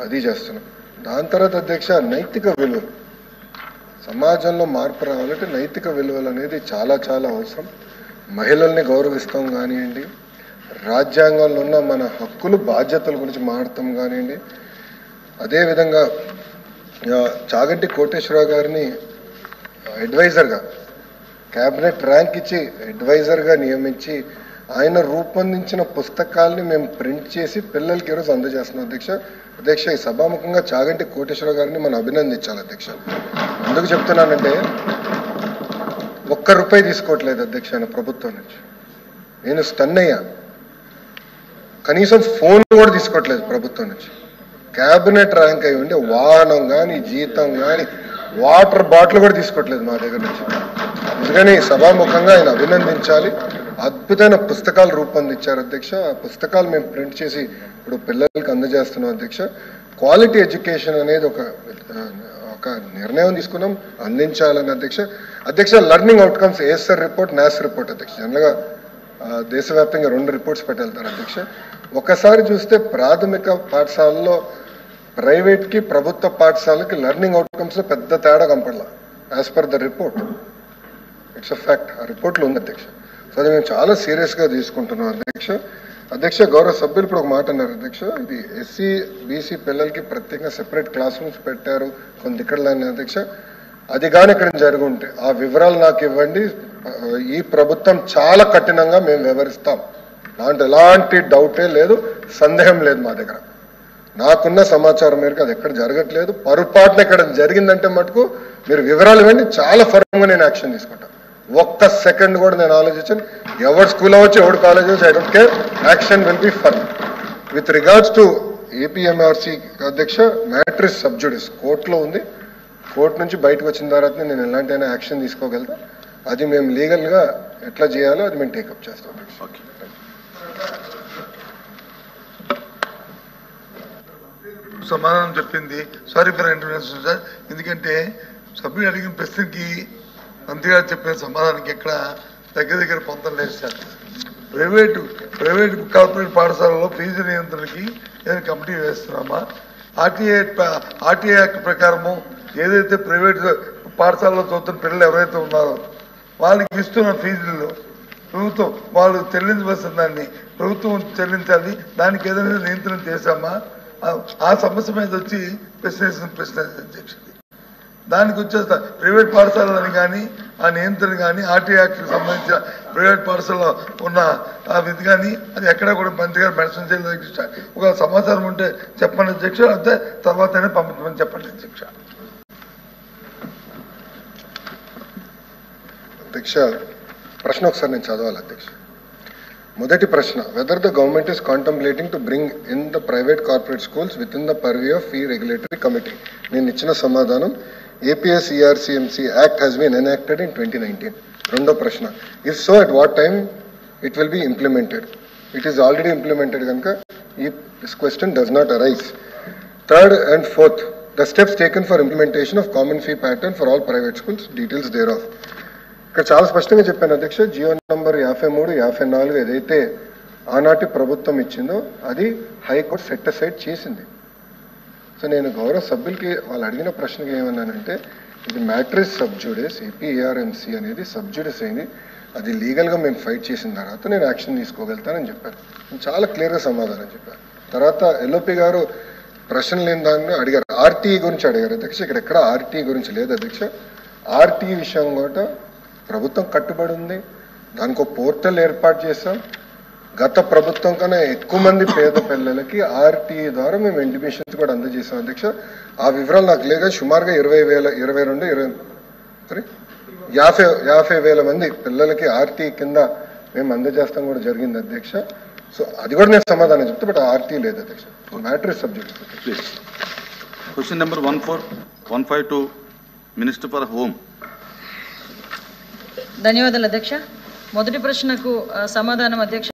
అది చేస్తున్నాం. దాని తర్వాత అధ్యక్ష నైతిక విలువలు, సమాజంలో మార్పు రావాలంటే నైతిక విలువలు అనేది చాలా చాలా అవసరం. మహిళల్ని గౌరవిస్తాం కానివ్వండి, రాజ్యాంగంలో ఉన్న మన హక్కులు బాధ్యతల గురించి మాట్లాడతాం కానివ్వండి, అదేవిధంగా చాగంటి కోటేశ్వరరావు గారిని అడ్వైజర్గా క్యాబినెట్ ర్యాంక్ ఇచ్చి అడ్వైజర్గా నియమించి ఆయన రూపొందించిన పుస్తకాలని మేము ప్రింట్ చేసి పిల్లలకి ఈరోజు అందజేస్తున్నాం అధ్యక్ష. ఈ సభాముఖంగా చాగంటి కోటేశ్వరరావు గారిని మనం అభినందించాలి అధ్యక్ష. ఎందుకు చెప్తున్నానంటే ₹1 తీసుకోవట్లేదు అధ్యక్ష ఆయన ప్రభుత్వం నుంచి. నేను స్టన్ అయ్యా. కనీసం ఫోన్ కూడా తీసుకోవట్లేదు ప్రభుత్వం నుంచి. క్యాబినెట్ ర్యాంక్ అయి ఉండి వాహనం కానీ జీతం కానీ వాటర్ బాటిల్ కూడా తీసుకోవట్లేదు మా దగ్గర నుంచి. అందుకని సభాముఖంగా ఆయన అభినందించాలి. అద్భుతమైన పుస్తకాలు రూపొందించారు అధ్యక్ష. ఆ పుస్తకాలు మేము ప్రింట్ చేసి ఇప్పుడు పిల్లలకి అందజేస్తున్నాం అధ్యక్ష. క్వాలిటీ ఎడ్యుకేషన్ అనేది ఒక నిర్ణయం తీసుకున్నాం, అందించాలని అధ్యక్ష. Learning outcomes ASER report, NAS report అధ్యక్ష. జనరల్గా దేశవ్యాప్తంగా 2 రిపోర్ట్స్ పెట్టెళ్తారు అధ్యక్ష. ఒకసారి చూస్తే ప్రాథమిక పాఠశాలలో ప్రైవేట్కి ప్రభుత్వ పాఠశాలకి లెర్నింగ్ అవుట్కమ్స్లో పెద్ద తేడా కనపడలా. As per the report, it's a fact. ఆ రిపోర్ట్లో ఉంది అధ్యక్ష. సో అది మేము చాలా సీరియస్గా తీసుకుంటున్నాం అధ్యక్ష. గౌరవ సభ్యులు ఇప్పుడు ఒక మాట అన్నారు అధ్యక్ష. ఇది ఎస్సీ బీసీ పిల్లలకి ప్రత్యేకంగా సెపరేట్ క్లాస్ రూమ్స్ పెట్టారు కొన్ని దిక్కడలని అధ్యక్ష. అది కానీ ఇక్కడ జరిగి ఉంటే ఆ వివరాలు నాకు ఇవ్వండి. ఈ ప్రభుత్వం చాలా కఠినంగా మేము వివరిస్తాం. దాంట్లో ఎలాంటి డౌటే లేదు, సందేహం లేదు మా దగ్గర. నాకున్న సమాచారం మేరకు అది ఎక్కడ జరగట్లేదు. పొరపాటున ఇక్కడ జరిగిందంటే మటుకు మీరు వివరాలు ఇవ్వండి, చాలా ఫర్మ్గా నేను యాక్షన్ తీసుకుంటాను. 1 సెకండ్ కూడా నేను ఆలోచించాను. ఎవరు స్కూల్ అవ్వచ్చు, ఎవరు కాలేజ్ అవ్వచ్చు, I don't care. Action will be firm. With regards to APMRC అధ్యక్ష, మ్యాటర్ ఇస్ సబ్ జుడిస్, కోర్టులో ఉంది. కోర్టు నుంచి బయటకు వచ్చిన తర్వాత నేను ఎలాంటైనా యాక్షన్ తీసుకోగలుగుతా. అది మేము లీగల్గా ఎట్లా చేయాలో అది మేము టేకప్ చేస్తాం. సమాధానం చెప్పింది. Sorry for intervention sir. ఎందుకంటే సభ్యుడు అడిగిన ప్రశ్నకి మంత్రి గారు చెప్పిన సమాధానానికి ఎక్కడ దగ్గర పొందం లేదు సార్. ప్రైవేటు కార్పొరేట్ పాఠశాలలో ఫీజు నియంత్రణకి ఏదైనా కమిటీ వేస్తున్నామా? ఆర్టీఐ యాక్ట్ ప్రకారము ఏదైతే ప్రైవేట్ పాఠశాలలో చదువుతున్న పిల్లలు ఎవరైతే ఉన్నారో వాళ్ళకి ఇస్తున్న ఫీజుల్లో ప్రభుత్వం వాళ్ళు చెల్లించవలసిన దాన్ని ప్రభుత్వం చెల్లించాలి. దానికి ఏదైనా నియంత్రణ చేశామా? ఆ సమస్య మీద వచ్చి ప్రశ్న అధ్యక్షుడు. దానికి వచ్చేస్తా ప్రైవేట్ పాఠశాలని కానీ ఆ నియంత్రణ కానీ ఆర్టీఐ యాక్ట్కి సంబంధించిన ప్రైవేట్ పాఠశాలలో ఉన్న ఆ విధి కానీ అది ఎక్కడా కూడా మంత్రి గారు మెన్షన్ చేయలేదు అధ్యక్ష. ఒక సమాచారం ఉంటే చెప్పండి అధ్యక్ష, అంతే తర్వాతనే పంపించమని చెప్పండి అధ్యక్ష. అధ్యక్ష ప్రశ్న ఒకసారి నేను చదవాలి అధ్యక్ష. మొదటి ప్రశ్న, whether the government is contemplating to bring in the private corporate schools with in the purview of fee regulatory committee. నేను ఇచ్చిన సమాధానం APS-ERCMC Act has been enacted in 2019. రెండో ప్రశ్న, if so at what time it will be implemented? It is already implemented కనుక this question does not arise. Third and fourth, the steps taken for implementation of common fee pattern for all private schools, details thereof. ఇక్కడ చాలా స్పష్టంగా చెప్పాను అధ్యక్ష. GO number 53, 54 ఏదైతే ఆనాటి ప్రభుత్వం ఇచ్చిందో అది హైకోర్టు సెట్ అసైడ్ చేసింది. సో నేను గౌరవ సభ్యులకి వాళ్ళు అడిగిన ప్రశ్నకి ఏమన్నానంటే ఇది మ్యాటర్ ఇస్ సబ్ జుడిస్, APERMC అనేది సబ్ జుడిస్ అయింది. అది లీగల్గా మేము ఫైట్ చేసిన తర్వాత నేను యాక్షన్ తీసుకోగలుగుతానని చెప్పాను. నేను చాలా క్లియర్గా సమాధానం చెప్పాను. తర్వాత ఎల్ఓపి గారు ప్రశ్న లేని దాన్ని అడిగారు. ఆర్టీఈ గురించి అడిగారు అధ్యక్ష. ఇక్కడ ఎక్కడ ఆర్టీఈ గురించి లేదు అధ్యక్ష. ఆర్టీఈ విషయం కూడా ప్రభుత్వం కట్టుబడి ఉంది. దానికి ఒక పోర్టల్ ఏర్పాటు చేస్తాం. గత ప్రభుత్వం కన్నా ఎక్కువ మంది పేద పిల్లలకి ఆర్టీఈ ద్వారా మేము ఇంటిమేషన్స్ కూడా అందజేసాం అధ్యక్ష. ఆ వివరాలు నాకు లేక సుమారుగా 50,000 మంది పిల్లలకి ఆర్టీఈ కింద మేము అందజేస్తాం కూడా జరిగింది అధ్యక్ష. సో అది కూడా నేను సమాధానం చెప్తా, బట్ ఆర్టీఈ లేదు అధ్యక్ష. Matter is subject. Question number 14152 minister for home. ధన్యవాదాలు అధ్యక్ష. మొదటి ప్రశ్నకు సమాధానం అధ్యక్ష.